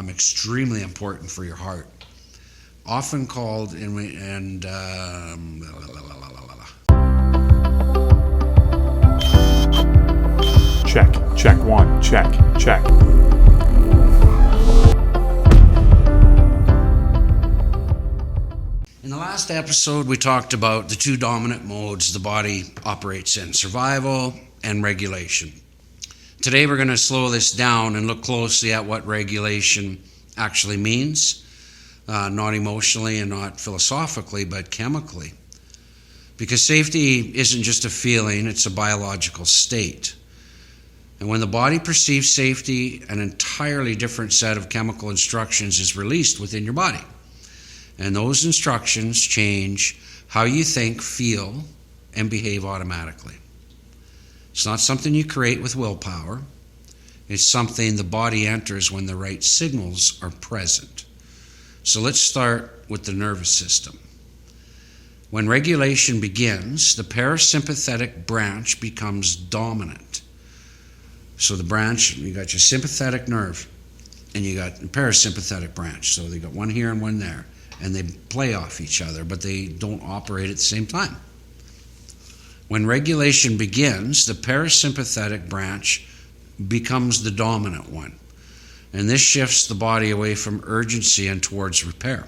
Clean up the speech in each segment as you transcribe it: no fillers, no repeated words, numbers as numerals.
extremely important for your heart. Often called Check one, check. In the last episode, we talked about the two dominant modes the body operates in, survival and regulation. Today, we're going to slow this down and look closely at what regulation actually means, not emotionally and not philosophically, but chemically. Because safety isn't just a feeling, it's a biological state. And when the body perceives safety, an entirely different set of chemical instructions is released within your body. And those instructions change how you think, feel, and behave automatically. It's not something you create with willpower. It's something the body enters when the right signals are present. So let's start with the nervous system. When regulation begins, the parasympathetic branch becomes dominant. So the branch, you got your sympathetic nerve, and you got the parasympathetic branch. So they got one here and one there, and they play off each other, but they don't operate at the same time. When regulation begins, the parasympathetic branch becomes the dominant one. And this shifts the body away from urgency and towards repair.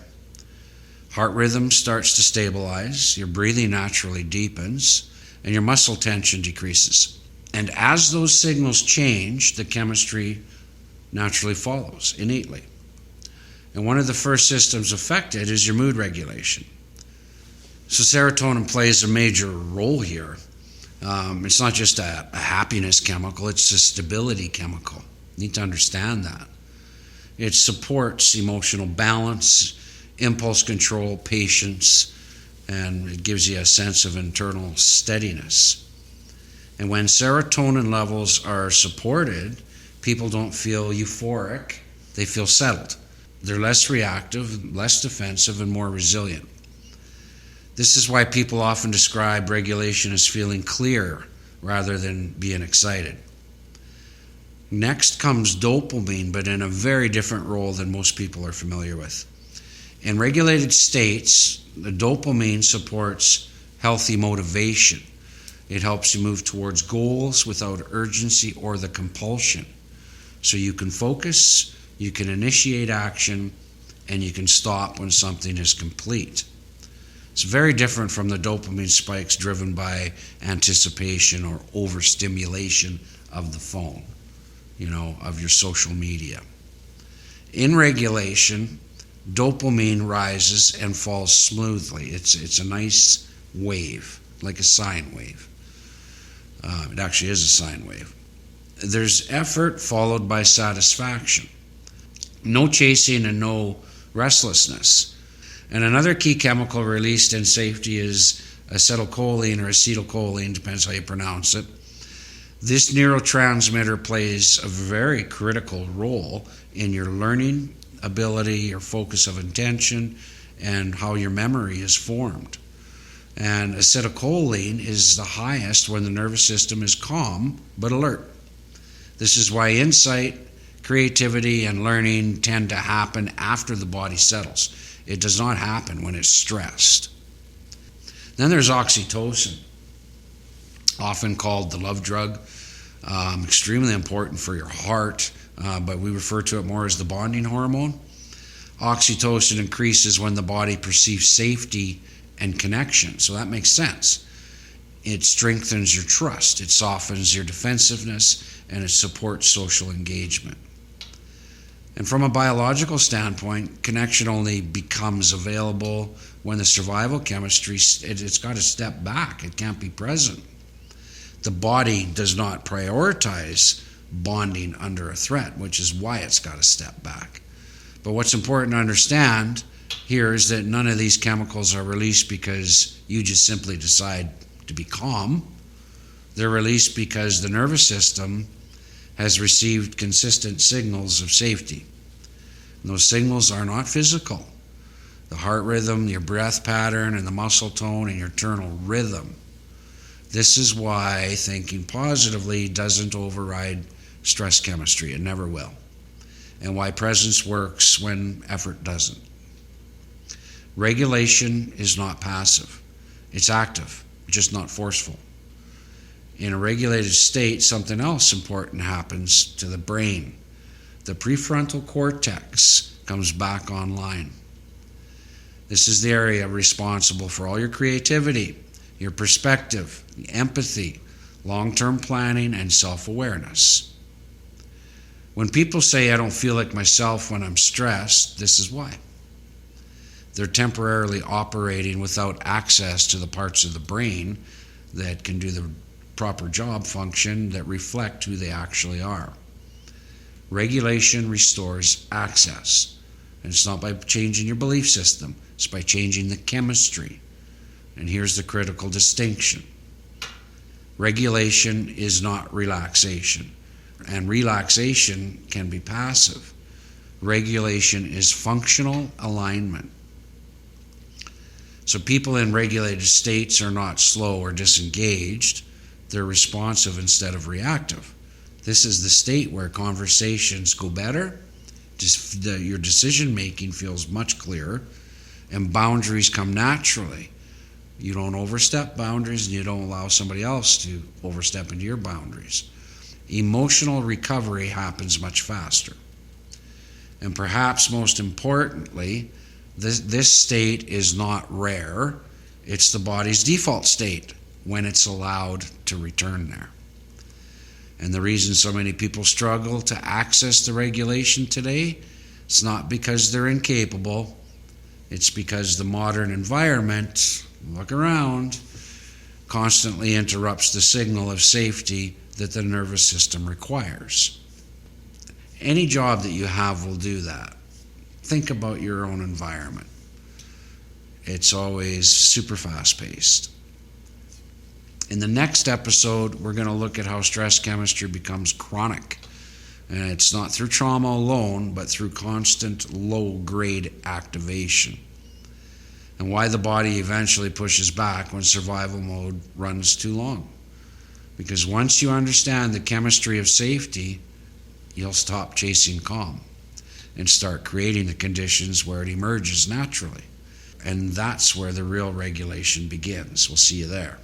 Heart rhythm starts to stabilize, your breathing naturally deepens, and your muscle tension decreases. And as those signals change, the chemistry naturally follows innately. And one of the first systems affected is your mood regulation. So serotonin plays a major role here. It's not just a happiness chemical, it's a stability chemical. You need to understand that. It supports emotional balance, impulse control, patience, and it gives you a sense of internal steadiness. And when serotonin levels are supported, people don't feel euphoric, they feel settled. They're less reactive, less defensive, and more resilient. This is why people often describe regulation as feeling clear rather than being excited. Next comes dopamine, but in a very different role than most people are familiar with. In regulated states, the dopamine supports healthy motivation. It helps you move towards goals without urgency or the compulsion. So you can focus, you can initiate action, and you can stop when something is complete. It's very different from the dopamine spikes driven by anticipation or overstimulation of the phone, of your social media. In regulation, dopamine rises and falls smoothly. It's a nice wave, like a sine wave. It actually is a sine wave. There's effort followed by satisfaction. No chasing and no restlessness. And another key chemical released in safety is acetylcholine or acetylcholine, depends how you pronounce it. This neurotransmitter plays a very critical role in your learning ability, your focus of attention, and how your memory is formed. And acetylcholine is the highest when the nervous system is calm but alert. This is why insight, creativity, and learning tend to happen after the body settles. It does not happen when it's stressed. Then there's oxytocin, often called the love drug, extremely important for your heart, but we refer to it more as the bonding hormone. Oxytocin increases when the body perceives safety and connection, so that makes sense. It strengthens your trust, it softens your defensiveness, and it supports social engagement. And from a biological standpoint, connection only becomes available when the survival chemistry, it's got to step back. It can't be present. The body does not prioritize bonding under a threat, which is why it's got to step back. But what's important to understand here is that none of these chemicals are released because you just simply decide to be calm. They're released because the nervous system has received consistent signals of safety. And those signals are not physical. The heart rhythm, your breath pattern, and the muscle tone, and your internal rhythm. This is why thinking positively doesn't override stress chemistry. It never will. and why presence works when effort doesn't. Regulation is not passive. It's active, just not forceful. In a regulated state, something else important happens to the brain. The prefrontal cortex comes back online. This is the area responsible for all your creativity, your perspective, empathy, long-term planning, and self-awareness. When people say, I don't feel like myself when I'm stressed, this is why. They're temporarily operating without access to the parts of the brain that can do the proper job function that reflect who they actually are. Regulation restores access. And it's not by changing your belief system, it's by changing the chemistry. And here's the critical distinction. Regulation is not relaxation. And relaxation can be passive. Regulation is functional alignment. So people in regulated states are not slow or disengaged. They're responsive instead of reactive. This is the state where conversations go better, your decision making feels much clearer, and boundaries come naturally. You don't overstep boundaries, and you don't allow somebody else to overstep into your boundaries. Emotional recovery happens much faster. And perhaps most importantly, this state is not rare. It's the body's default state when it's allowed to return there. And the reason so many people struggle to access the regulation today, it's not because they're incapable. It's because the modern environment, look around, constantly interrupts the signal of safety that the nervous system requires. Any job that you have will do that. Think about your own environment. It's always super fast-paced. In the next episode, we're going to look at how stress chemistry becomes chronic. And it's not through trauma alone, but through constant low-grade activation. And why the body eventually pushes back when survival mode runs too long. Because once you understand the chemistry of safety, you'll stop chasing calm and start creating the conditions where it emerges naturally. And that's where the real regulation begins. We'll see you there.